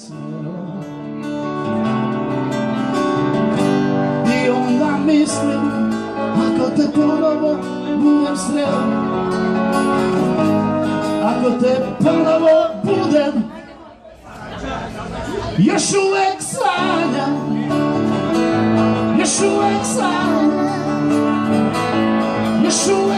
srce. I onda mislim, ako te ponovo budem sreo, ako te ponovo budem, još uvek sanjam, još uvek sanjam, još uvek